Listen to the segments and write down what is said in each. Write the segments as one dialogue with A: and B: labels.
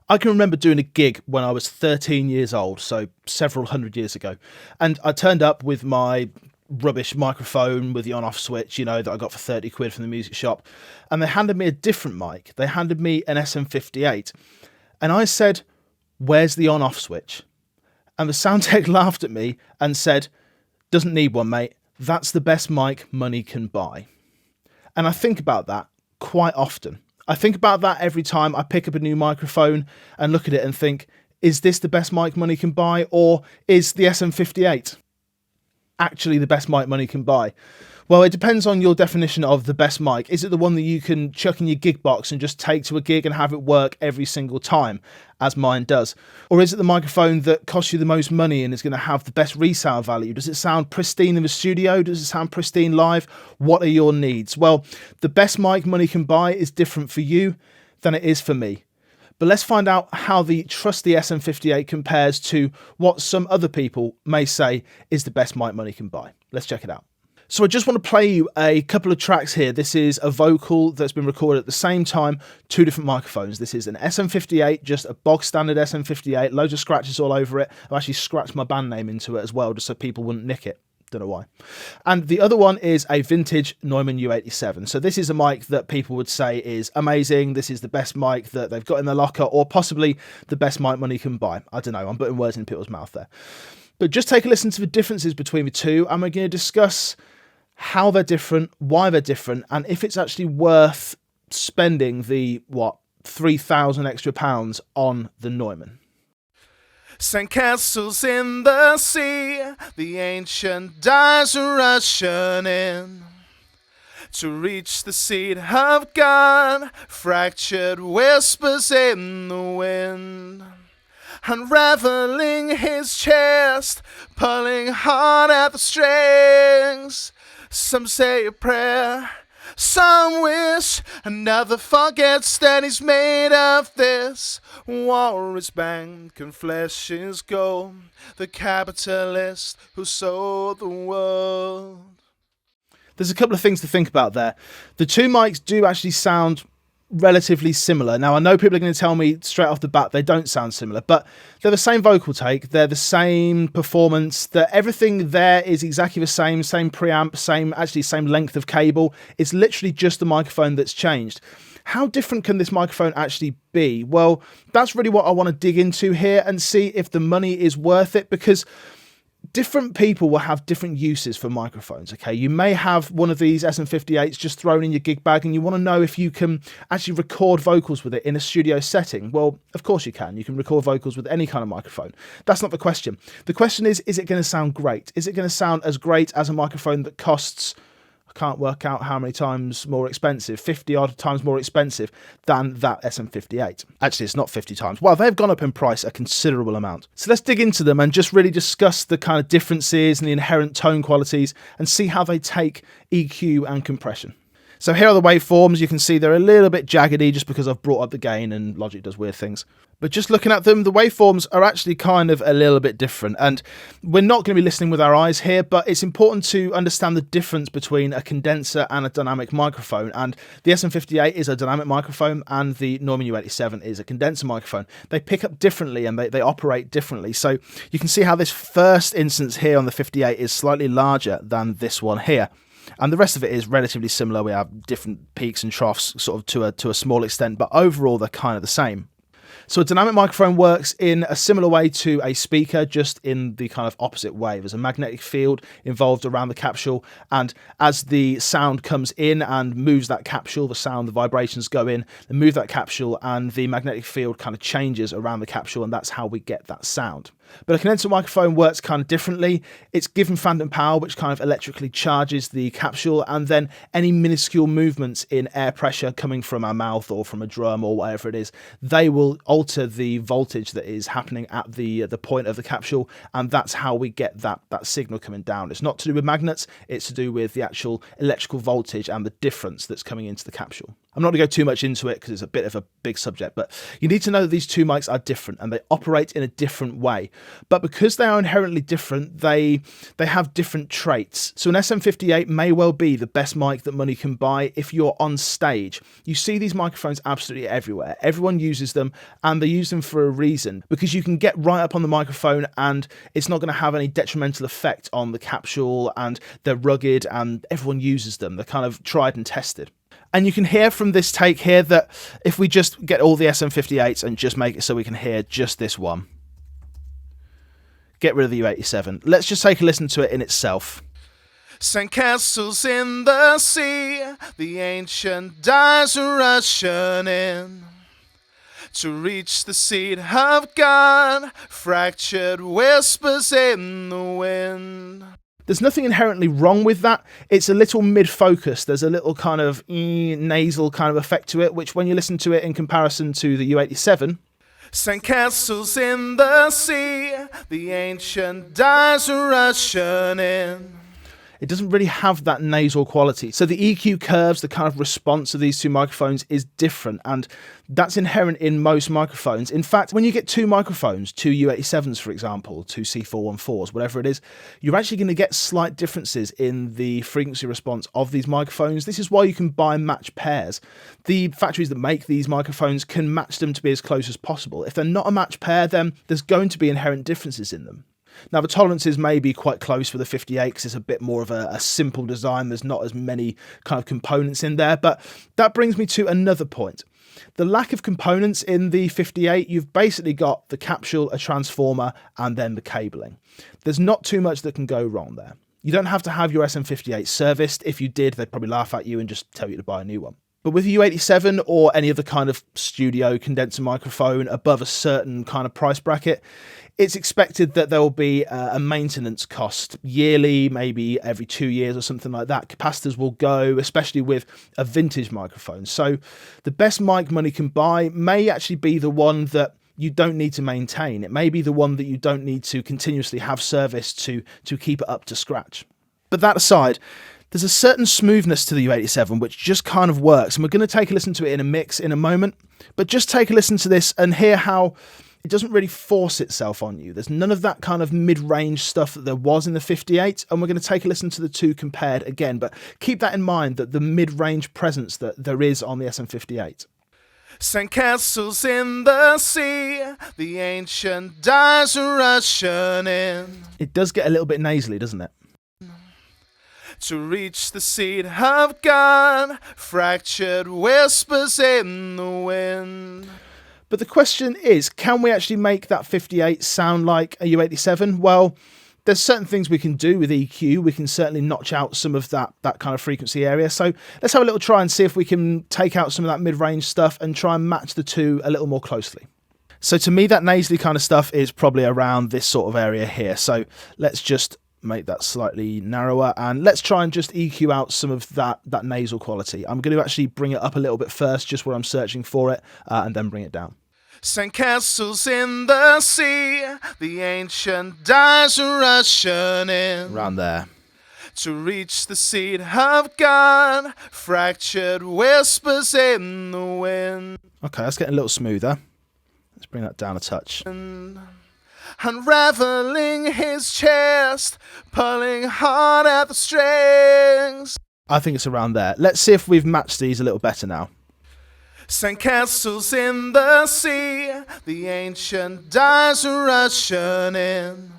A: I can remember doing a gig when I was 13 years old, so several hundred years ago. And I turned up with my rubbish microphone with the on-off switch, that I got for 30 quid from the music shop. And they handed me a different mic. They handed me an SM58. And I said, "Where's the on-off switch?" And the sound tech laughed at me and said, "Doesn't need one, mate. That's the best mic money can buy." And I think about that quite often. I think about that every time I pick up a new microphone and look at it and think, is this the best mic money can buy? Or is the SM58 actually the best mic money can buy? Well, it depends on your definition of the best mic. Is it the one that you can chuck in your gig box and just take to a gig and have it work every single time, as mine does? Or is it the microphone that costs you the most money and is going to have the best resale value? Does it sound pristine in the studio? Does it sound pristine live? What are your needs? Well, the best mic money can buy is different for you than it is for me. But let's find out how the trusty SM58 compares to what some other people may say is the best mic money can buy. Let's check it out. So I just want to play you a couple of tracks here. This is a vocal that's been recorded at the same time, two different microphones. This is an SM58, just a bog standard SM58, loads of scratches all over it. I've actually scratched my band name into it as well, just so people wouldn't nick it. Don't know why. And the other one is a vintage Neumann U87. So this is a mic that people would say is amazing. This is the best mic that they've got in their locker, or possibly the best mic money can buy. I don't know. I'm putting words in people's mouth there. But just take a listen to the differences between the two, and we're going to discuss how they're different, why they're different, and if it's actually worth spending the, 3,000 extra pounds on the Neumann.
B: Sand castles in the sea, the ancient dyes are rushing in to reach the seat of God, fractured whispers in the wind, unraveling his chest, pulling hard at the strings. Some say a prayer, some wish, another forgets that he's made of this. War is bank and flesh is gold, the capitalist who sold the world.
A: There's a couple of things to think about there. The two mics do actually sound relatively similar. Now, I know people are going to tell me straight off the bat they don't sound similar, but they're the same vocal take, they're the same performance, that everything there is exactly the same preamp, same length of cable. It's literally just the microphone that's changed. How different can this microphone actually be? Well, that's really what I want to dig into here and see if the money is worth it, because different people will have different uses for microphones, okay? You may have one of these SM58s just thrown in your gig bag and you want to know if you can actually record vocals with it in a studio setting. Well, of course you can. You can record vocals with any kind of microphone. That's not the question. The question is it going to sound great? Is it going to sound as great as a microphone that costs, I can't work out how many times more expensive, 50 odd times more expensive than that SM58. Actually, it's not 50 times. Well, they've gone up in price a considerable amount. So let's dig into them and just really discuss the kind of differences and the inherent tone qualities and see how they take EQ and compression. So here are the waveforms. You can see they're a little bit jaggedy just because I've brought up the gain and Logic does weird things. But just looking at them, the waveforms are actually kind of a little bit different. And we're not going to be listening with our eyes here, but it's important to understand the difference between a condenser and a dynamic microphone. And the SM58 is a dynamic microphone and the Neumann U87 is a condenser microphone. They pick up differently and they operate differently. So you can see how this first instance here on the 58 is slightly larger than this one here. And the rest of it is relatively similar. We have different peaks and troughs sort of to a small extent, but overall they're kind of the same. So a dynamic microphone works in a similar way to a speaker, just in the kind of opposite way. There's a magnetic field involved around the capsule, and as the sound comes in and moves that capsule, the vibrations go in, and move that capsule, and the magnetic field kind of changes around the capsule, and that's how we get that sound. But a condenser microphone works kind of differently. It's given phantom power, which kind of electrically charges the capsule, and then any minuscule movements in air pressure coming from our mouth or from a drum or whatever it is, they will alter the voltage that is happening at the point of the capsule, and that's how we get that signal coming down. It's not to do with magnets, it's to do with the actual electrical voltage and the difference that's coming into the capsule. I'm not going to go too much into it because it's a bit of a big subject, but you need to know that these two mics are different and they operate in a different way. But because they are inherently different, they have different traits. So an SM58 may well be the best mic that money can buy if you're on stage. You see these microphones absolutely everywhere. Everyone uses them, and they use them for a reason, because you can get right up on the microphone and it's not going to have any detrimental effect on the capsule, and they're rugged and everyone uses them. They're kind of tried and tested. And you can hear from this take here that if we just get all the SM58s and just make it so we can hear just this one, get rid of the U87. Let's just take a listen to it in itself.
B: Sand castles in the sea, the ancient dies are rushing in to reach the seat of God, fractured whispers in the wind.
A: There's nothing inherently wrong with that. It's a little mid-focus. There's a little kind of nasal kind of effect to it, which when you listen to it in comparison to the U87...
B: Sand castles in the sea, the ancient dies are rushing in.
A: It doesn't really have that nasal quality. So the EQ curves, the kind of response of these two microphones is different, and that's inherent in most microphones. In fact, when you get two microphones, two U87s, for example, two C414s, whatever it is, you're actually going to get slight differences in the frequency response of these microphones. This is why you can buy match pairs. The factories that make these microphones can match them to be as close as possible. If they're not a match pair, then there's going to be inherent differences in them. Now, the tolerances may be quite close for the 58 because it's a bit more of a simple design. There's not as many kind of components in there. But that brings me to another point. The lack of components in the 58, you've basically got the capsule, a transformer, and then the cabling. There's not too much that can go wrong there. You don't have to have your SM58 serviced. If you did, they'd probably laugh at you and just tell you to buy a new one. But with a U87 or any other kind of studio condenser microphone above a certain kind of price bracket, it's expected that there will be a maintenance cost yearly, maybe every 2 years or something like that. Capacitors will go, especially with a vintage microphone. So the best mic money can buy may actually be the one that you don't need to maintain. It may be the one that you don't need to continuously have serviced to keep it up to scratch. But that aside, there's a certain smoothness to the U87 which just kind of works, and we're going to take a listen to it in a mix in a moment. But just take a listen to this and hear how it doesn't really force itself on you. There's none of that kind of mid-range stuff that there was in the 58, and we're going to take a listen to the two compared again. But keep that in mind, that the mid-range presence that there is on the SM58.
B: Sand castles in the sea, the ancient dies are rushing in.
A: It does get a little bit nasally, doesn't it?
B: To reach the seat of God, fractured whispers in the wind.
A: But the question is, can we actually make that 58 sound like a U87? Well, there's certain things we can do with EQ. We can certainly notch out some of that kind of frequency area. So let's have a little try and see if we can take out some of that mid-range stuff and try and match the two a little more closely. So to me, that nasally kind of stuff is probably around this sort of area here. So let's just make that slightly narrower, and let's try and just EQ out some of that nasal quality. I'm going to actually bring it up a little bit first, just where I'm searching for it, and then bring it down.
B: Sand castles in the sea, the ancient dies are rushing in.
A: Around there.
B: To reach the seat of God, fractured whispers in the wind.
A: Okay, that's getting a little smoother. Let's bring that down a touch.
B: Unraveling his chest, pulling hard at the strings.
A: I think it's around there. Let's see if we've matched these a little better now.
B: Sand castles in the sea, the ancient dies are rushing in.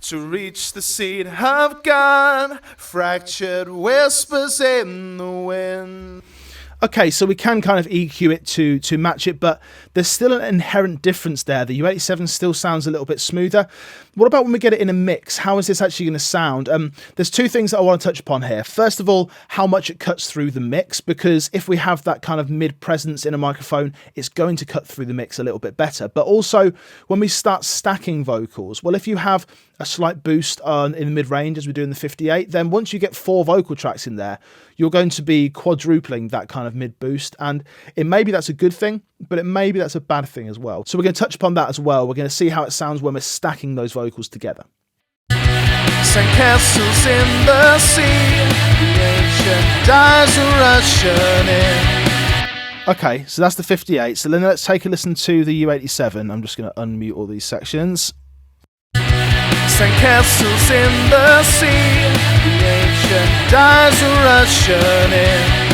B: To reach the seat of God, fractured whispers in the wind.
A: Okay, so we can kind of EQ it to match it, but there's still an inherent difference there. The U87 still sounds a little bit smoother. What about when we get it in a mix? How is this actually going to sound? There's two things that I want to touch upon here. First of all, how much it cuts through the mix, because if we have that kind of mid-presence in a microphone, it's going to cut through the mix a little bit better. But also, when we start stacking vocals, well, if you have a slight boost in the mid-range, as we do in the 58, then once you get 4 vocal tracks in there, you're going to be quadrupling that kind of mid-boost, and it maybe that's a good thing, but it maybe that's a bad thing as well. So we're going to touch upon that as well. We're going to see how it sounds when we're stacking those vocals together.
B: Sand castles in the sea, the ancient dies are rushing in.
A: Okay, so that's the 58. So then let's take a listen to the U87. I'm just going to unmute all these sections.
B: Sandcastles in the sea, the ancient dies are rushing in.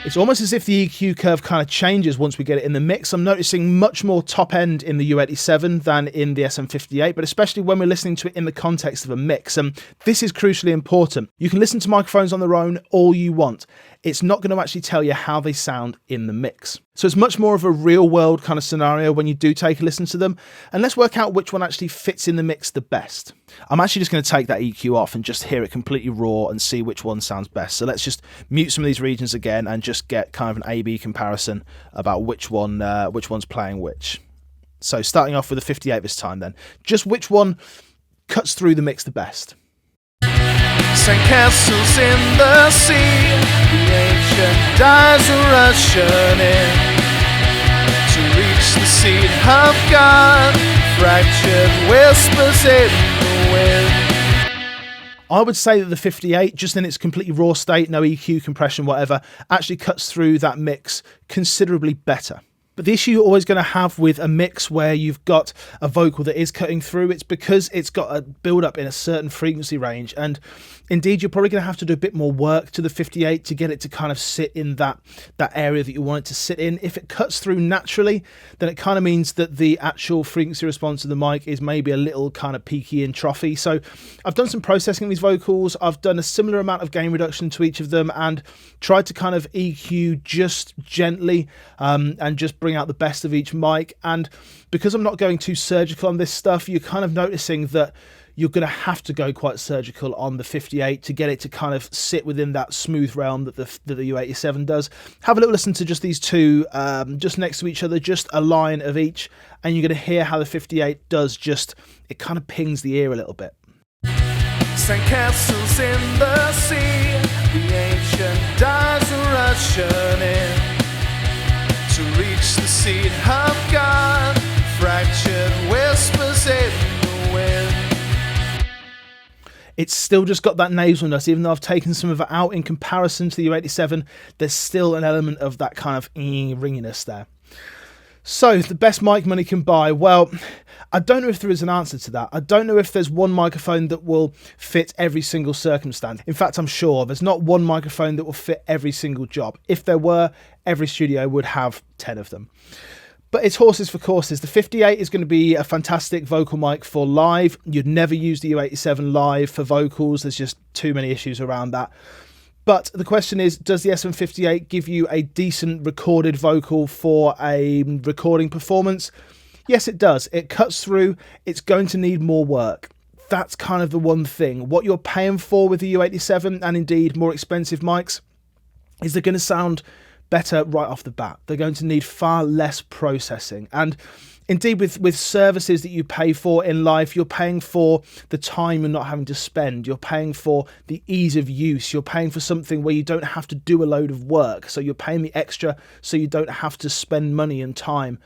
A: It's almost as if the EQ curve kind of changes once we get it in the mix. I'm noticing much more top end in the U87 than in the SM58, but especially when we're listening to it in the context of a mix. And this is crucially important. You can listen to microphones on their own all you want. It's not going to actually tell you how they sound in the mix. So it's much more of a real world kind of scenario when you do take a listen to them. And let's work out which one actually fits in the mix the best. I'm actually just going to take that EQ off and just hear it completely raw and see which one sounds best. So let's just mute some of these regions again and just get kind of an A/B comparison about which one's playing which. So starting off with the 58 this time then. Just which one cuts through the mix the best.
B: Sandcastles in the sea, the ancient dies are rushing in. To reach the seat of God, fractured whispers in the wind.
A: I would say that the 58, just in its completely raw state, no EQ, compression, whatever, actually cuts through that mix considerably better. But the issue you're always going to have with a mix where you've got a vocal that is cutting through, it's because it's got a build up in a certain frequency range. And indeed, you're probably going to have to do a bit more work to the 58 to get it to kind of sit in that area that you want it to sit in. If it cuts through naturally, then it kind of means that the actual frequency response of the mic is maybe a little kind of peaky and trophy. So I've done some processing of these vocals. I've done a similar amount of gain reduction to each of them and tried to kind of EQ just gently and just bring out the best of each mic. And because I'm not going too surgical on this stuff, you're kind of noticing that you're going to have to go quite surgical on the 58 to get it to kind of sit within that smooth realm that the U87 does. Have a little listen to just these two just next to each other, just a line of each, and you're going to hear how the 58 does it kind of pings the ear a little bit.
B: Sandcastles in the sea, the ancient dies are rushing in. To reach the seat of God, fractured whispers in the wind.
A: It's still just got that nasalness, even though I've taken some of it out in comparison to the U87, there's still an element of that kind of ringiness there. So, the best mic money can buy. Well, I don't know if there is an answer to that. I don't know if there's one microphone that will fit every single circumstance. In fact, I'm sure there's not one microphone that will fit every single job. If there were, every studio would have 10 of them. But it's horses for courses. The 58 is going to be a fantastic vocal mic for live. You'd never use the U87 live for vocals. There's just too many issues around that. But the question is, does the SM58 give you a decent recorded vocal for a recording performance? Yes, it does. It cuts through. It's going to need more work. That's kind of the one thing. What you're paying for with the U87 and indeed more expensive mics is they're going to sound better right off the bat. They're going to need far less processing. And indeed, with services that you pay for in life, you're paying for the time you're not having to spend. You're paying for the ease of use. You're paying for something where you don't have to do a load of work. So you're paying the extra so you don't have to spend money and time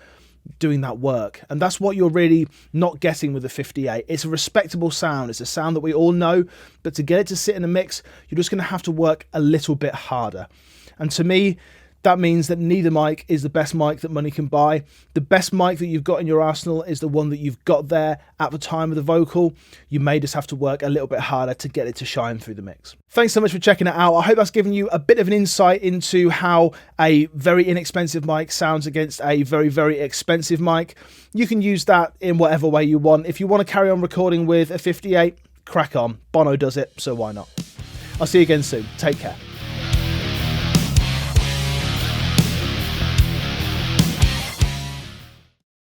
A: doing that work. And that's what you're really not getting with the 58. It's a respectable sound. It's a sound that we all know. But to get it to sit in a mix, you're just going to have to work a little bit harder. And to me, that means that neither mic is the best mic that money can buy. The best mic that you've got in your arsenal is the one that you've got there at the time of the vocal. You may just have to work a little bit harder to get it to shine through the mix. Thanks so much for checking it out. I hope that's given you a bit of an insight into how a very inexpensive mic sounds against a very, very expensive mic. You can use that in whatever way you want. If you want to carry on recording with a 58, crack on. Bono does it, so why not? I'll see you again soon. Take care.